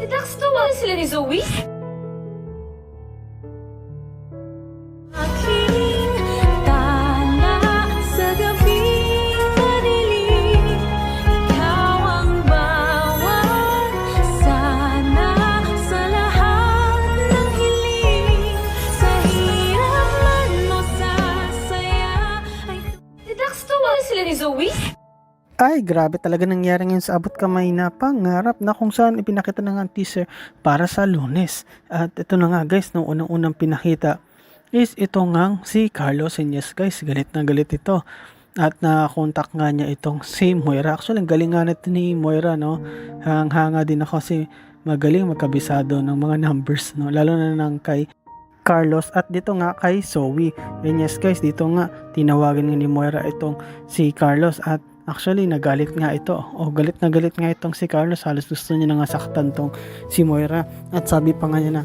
Dax, tawagan sila ni Zoe? Aking tala sa gabing madilim, ikaw ang bawat sana sa lahat ng hiling, sa hirap man o sa saya ay Dax, tawagan sila ni Zoe? Ay, grabe talaga nangyari ngayon sa Abot Kamay na pangarap na kung saan ipinakita na nga ang teaser para sa Lunes. At ito na nga guys, nung unang-unang pinakita is ito nga si Carlos Iñez guys. Galit na galit ito. At na-contact nga niya itong si Moira. Actually, ang galing nga nito ni Moira, no? Hanga din ako kasi magaling magkabisado ng mga numbers, no? Lalo na ng kay Carlos at dito nga kay Zoe. And yes guys, dito nga tinawagan nga ni Moira itong si Carlos at actually nagalit nga ito. O galit na galit nga itong si Carlos. Halos gusto niya na nga saktan tong si Moira. At sabi pa nga niya na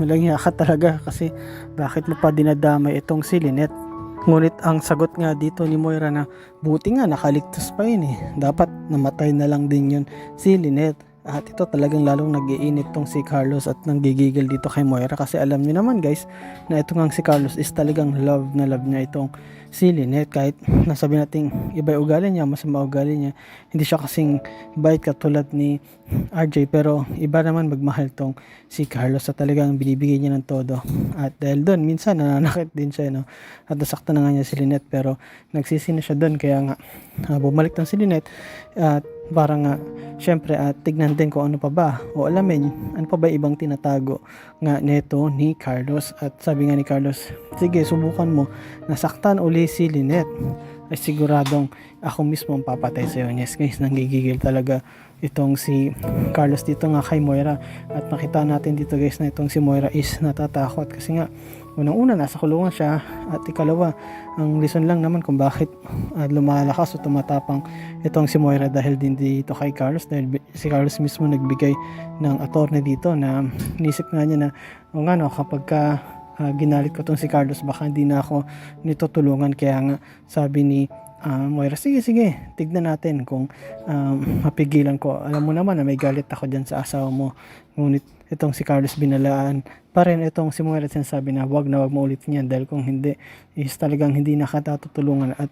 walang hiya ka talaga kasi bakit mo pa dinadamay itong si Lynette. Ngunit ang sagot nga dito ni Moira na buti nga nakaligtas pa yun eh. Dapat namatay na lang din yun si Lynette. At ito talagang lalong nag-iinit tong si Carlos at nanggigigil dito kay Moira kasi alam niyo naman guys na ito nga si Carlos is talagang love na love niya itong si Lynette. Kahit nasabi natin iba yung ugali niya, masama ugali niya, hindi siya kasing bait katulad ni RJ, pero iba naman magmahal tong si Carlos at talagang binibigay niya ng todo. At dahil doon minsan nananakit din siya, no? At nasaktan na nga niya si Lynette pero nagsisi na siya doon kaya nga bumalik tong si Lynette at parang nga syempre tignan din kung ano pa ba o alamin ano pa ba ibang tinatago nga neto ni Carlos. At sabi nga ni Carlos, sige subukan mo, nasaktan uli si Lynette ay siguradong ako mismo ang papatay sa'yo. Yes guys, nanggigigil talaga itong si Carlos dito nga kay Moira. At nakita natin dito guys na itong si Moira is natatakot kasi nga unang-una nasa kulungan siya at ikalawa ang reason lang naman kung bakit lumalakas o tumatapang itong si Moira dahil din dito kay Carlos, dahil si Carlos mismo nagbigay ng attorney dito na nisip nga niya na o nga no, kapag ka ginalit ko tong si Carlos baka hindi na ako nito tulungan. Kaya nga sabi ni Moira, sige tignan natin kung mapigilan ko. Alam mo naman na may galit ako dyan sa asawa mo. Ngunit itong si Carlos binalaan pa rin itong si Moira, sinasabi na wag mo ulit niyan dahil kung hindi is talagang hindi na kita tutulungan at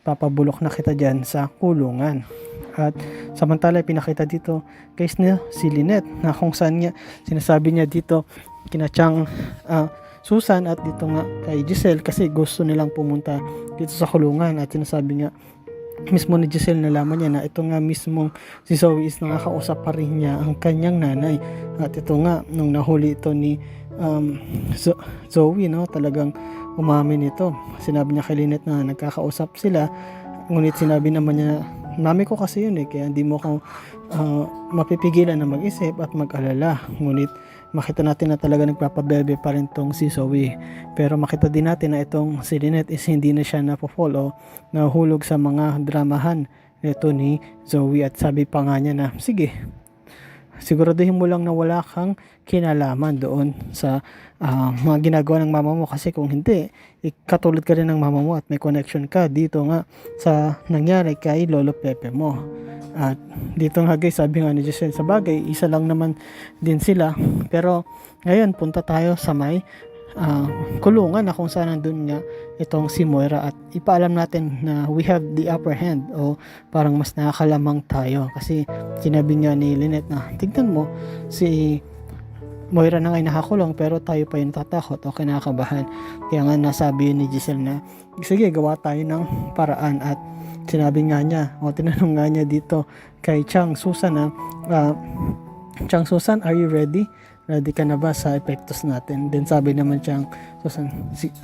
papabulok na kita dyan sa kulungan. At samantala pinakita dito guys na si Lynette na kung saan niya sinasabi niya dito kinachang Susan at dito nga kay Giselle kasi gusto nilang pumunta dito sa kulungan. At sinasabi nga mismo ni Giselle, nalaman niya na ito nga mismo si Zoe is nakakausap pa rin niya ang kanyang nanay. At ito nga nung nahuli ito ni Zoe, no, talagang umamin ito. Sinabi niya kay Lynette na nagkakausap sila, ngunit sinabi naman niya, mami ko kasi yun eh, kaya hindi mo ko mapipigilan na mag-isip at mag-alala. Ngunit makita natin na talaga nagpapabebe pa rin tong si Zoe. Pero makita din natin na itong si Lynette is hindi na siya napofall o nahulog sa mga dramahan nito ni Zoe. At sabi pa nga niya na sige, siguraduhin mo lang na wala kang kinalaman doon sa mga ginagawa ng mama mo kasi kung hindi, katulad ka rin ng mama mo at may connection ka dito nga sa nangyari kay Lolo Pepe mo. At dito nga guys, sabi nga ni Giselle, sa bagay isa lang naman din sila, pero ngayon punta tayo sa may kulungan na kung saan nandun nga itong si Moira at ipaalam natin na we have the upper hand o parang mas nakakalamang tayo kasi sinabi nga ni Lynette na tignan mo si Moira na ngay nakakulong pero tayo pa yung tatakot o kinakabahan. Kaya nga nasabi ni Giselle na sige gawa tayo ng paraan. At sinabi nga niya o tinanong nga niya dito kay Chang Susan na Chang Susan, are you ready? Ready ka na ba sa epektos natin? Then sabi naman Chang Susan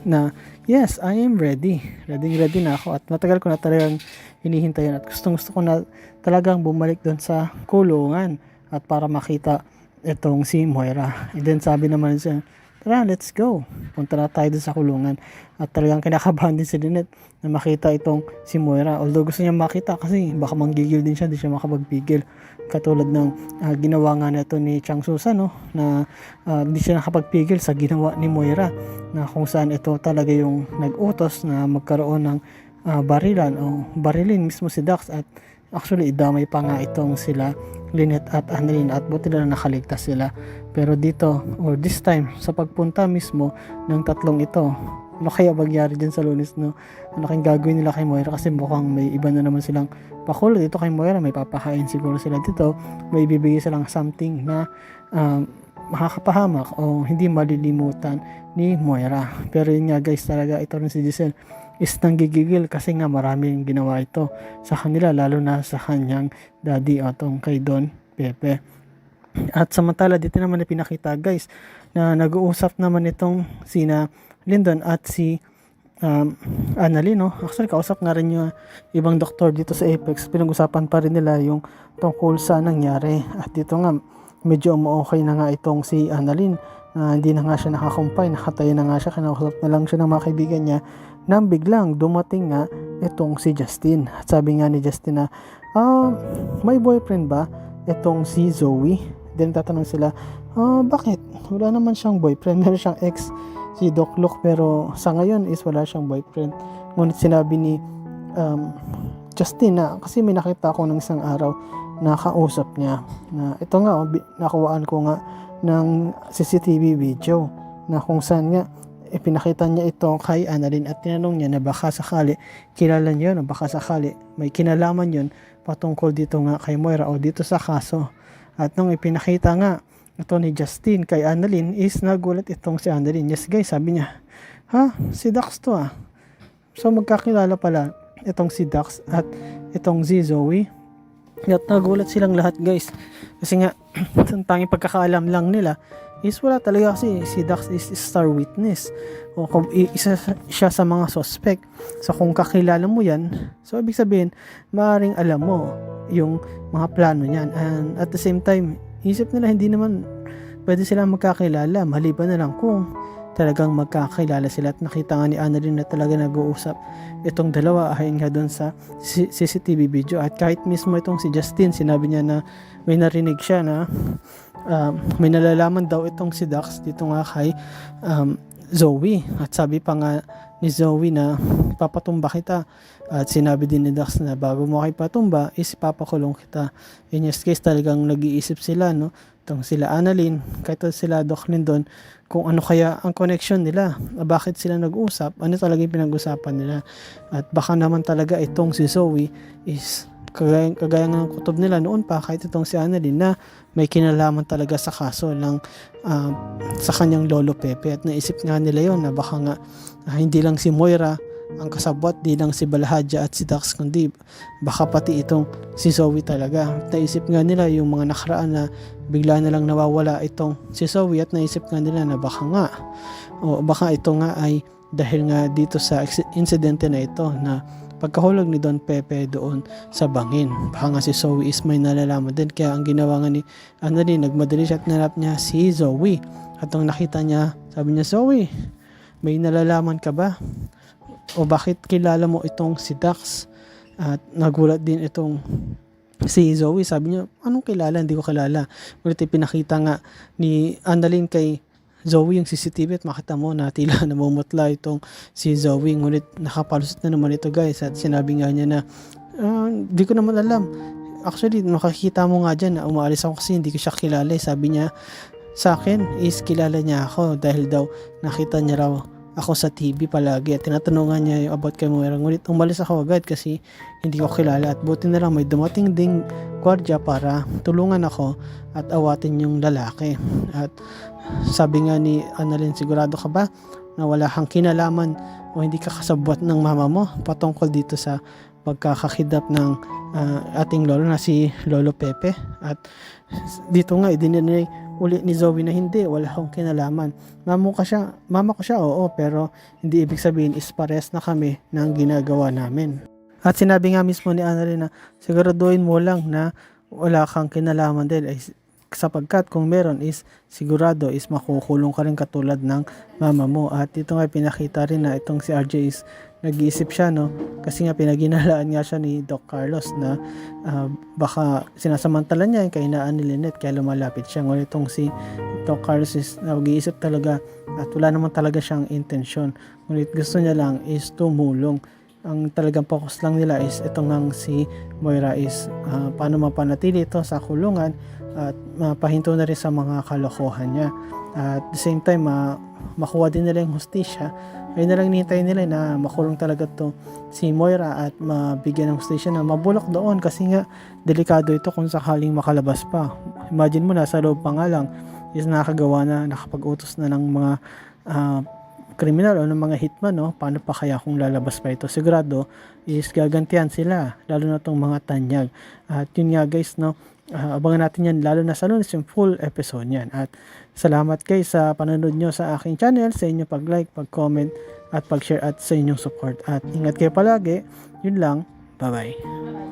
na yes, I am ready. Ready na ako at matagal ko na talagang hinihintayan at gusto ko na talagang bumalik doon sa kulungan at para makita itong si Moira. And then sabi naman siya, tara, let's go. Punta na tayo dun sa kulungan. At talagang kinakabahan din si Lynette na makita itong si Moira. Although gusto niya makita kasi baka manggigil din siya, hindi siya makapagpigil. Katulad ng ginawa nga na ito ni Chang Susan, no? Na hindi siya nakapagpigil sa ginawa ni Moira. Na kung saan ito talaga yung nag-utos na magkaroon ng barilan o barilin mismo si Dax. At Actually, idamay pa nga itong sila Lynette at Annalyn at buti na nakaligtas sila. Pero dito, or this time, sa pagpunta mismo ng tatlong ito, ano kaya mangyari dyan sa Lunes, no? Ano kayang gagawin nila kay Moira kasi mukhang may iba na naman silang pakulo dito kay Moira. May papahain siguro sila dito. May ibibigay silang something na makakapahamak o hindi malilimutan ni Moira. Pero yun nga guys, talaga ito rin si Giselle is nanggigigil kasi nga maraming ginawa ito sa kanila, lalo na sa kanyang daddy o tong kay Don Pepe. At samantala dito naman na pinakita guys na nag-uusap naman itong sina Lyndon at si Annalyn, no? Actually kausap nga rin yung ibang doktor dito sa Apex. Pinag-usapan pa rin nila yung tungkol sa nangyari. At dito nga medyo okay na nga itong si Annalyn. Hindi na nga siya nakakumpay, nakatayo na nga siya, kinausap na lang siya ng mga kaibigan niya nang biglang dumating nga itong si Justin. At sabi nga ni Justin na may boyfriend ba itong si Zoe? Then tatanong sila, bakit? Wala naman siyang boyfriend, meron siyang ex si Doc Luke, pero sa ngayon is wala siyang boyfriend. Ngunit sinabi ni Justin na kasi may nakita ako ng isang araw na kausap niya na ito nga, nakuhaan ko nga ng CCTV video na kung saan nga ipinakita niya ito kay Annalyn at tinanong niya na baka sakali kilala niya yun o baka sakali may kinalaman yun patungkol dito nga kay Moira o dito sa kaso. At nung ipinakita nga ito ni Justin kay Annalyn is nagulat itong si Annalyn. Yes guys, sabi niya, si Dax to ah. So magkakilala pala itong si Dax at itong si Zoe. At nagulat silang lahat guys kasi nga ang tanging pagkakaalam lang nila is wala talaga kasi si Dax is star witness o kung isa siya sa mga suspect. So kung kakilala mo yan, so ibig sabihin maaaring alam mo yung mga plano niyan. And at the same time, isip nila hindi naman pwede sila magkakilala maliban na lang kung talagang magkakilala sila. At nakita nga ni Annalyn na talaga nag-uusap itong dalawa ayon nga doon sa CCTV video. At kahit mismo itong si Justin, sinabi niya na may narinig siya na may nalalaman daw itong si Dax dito nga kay Zoe. At sabi pa nga ni Zoe na papatumba kita. At sinabi din ni Dax na bago mo kay patumba is papakulong kita. In this case talagang nag-iisip sila, no? Itong sila Annalyn, kahit sila Doc Lyndon, kung ano kaya ang connection nila, bakit sila nag-usap, ano talaga yung pinag-usapan nila. At baka naman talaga itong si Zoe is kagaya ng kutob nila noon pa, kahit itong si Annalyn na may kinalaman talaga sa kaso ng sa kanyang lolo Pepe. At naisip nga nila yon na baka nga hindi lang si Moira ang kasabwat, di lang si Balahadja at si Dax, kundi baka pati itong si Zoe talaga. At naisip nga nila yung mga nakaraan na bigla na lang nawawala itong si Zoe at naisip nga nila na baka nga o baka ito nga ay dahil nga dito sa insidente na ito na pagkahulog ni Don Pepe doon sa bangin. Baka nga si Zoe is may nalalaman din, kaya ang ginawa nga ni Annalyn, nagmadali siya at nanap niya si Zoe. At nung nakita niya, sabi niya, Zoe, may nalalaman ka ba? O bakit kilala mo itong si Dax? At nagulat din itong si Zoe. Sabi niya, anong kilala? Hindi ko kilala. Ngunit pinakita nga ni Annalyn kay Zoe yung CCTV at makita mo na tila namumutla itong si Zoe. Ngunit nakapalusot na naman ito guys. At sinabi nga niya na di ko naman alam. Actually makikita mo nga dyan na umaalis ako kasi hindi ko siya kilala. Sabi niya sa akin is kilala niya ako dahil daw nakita niya raw ako sa TV palagi at tinatanungan niya yung about kay Moira. Ngunit umalis ako agad kasi hindi ko kilala at buti na lang may dumating ding gwardiya para tulungan ako at awatin yung lalaki. At sabi nga ni Annalyn, sigurado ka ba na wala kang kinalaman o hindi ka kasabwat ng mama mo patungkol dito sa pagkakakidnap ng ating lolo na si Lolo Pepe? At dito nga idinanay uli ni Zoe na hindi, wala akong kinalaman. Mama ko siya, oo, pero hindi ibig sabihin is pares na kami ng ginagawa namin. At sinabi nga mismo ni Annalyn na siguraduhin mo lang na wala kang kinalaman din ay sapagkat kung meron is sigurado is makukulong ka rin katulad ng mama mo. At ito nga pinakita rin na itong si RJ is nag-iisip siya, no? Kasi nga pinaginalaan nga siya ni Doc Carlos na baka sinasamantala niya yung kahinaan ni Lynette kaya lumalapit siya. Ngunit itong si Doc Carlos is nag-iisip talaga at wala naman talaga siyang intensyon. Ngunit gusto niya lang is tumulong ang talagang focus lang nila is ito ngang si Moira is paano mapanatili ito sa kulungan at mapahinto na rin sa mga kalokohan niya. At the same time, makuha din nila yung hustisya. Ayun na lang hinihintay nila na makulong talaga to si Moira at mabigyan ng hustisya na mabulok doon kasi nga delikado ito kung sakaling makalabas pa. Imagine mo, nasa loob pa nga lang is nakagawa na, nakapag-utos na ng mga kriminal o ng mga hitman, no? Paano pa kaya kung lalabas pa ito? Sigurado is gagantihan sila, lalo na itong mga tanyag. At yun nga guys, no? Abangan natin yan, lalo na sa Lunes, yung full episode yan. At salamat guys sa panonood nyo sa aking channel, sa inyo pag-like, pag-comment, at pag-share at sa inyong support. At ingat kayo palagi, yun lang, bye-bye.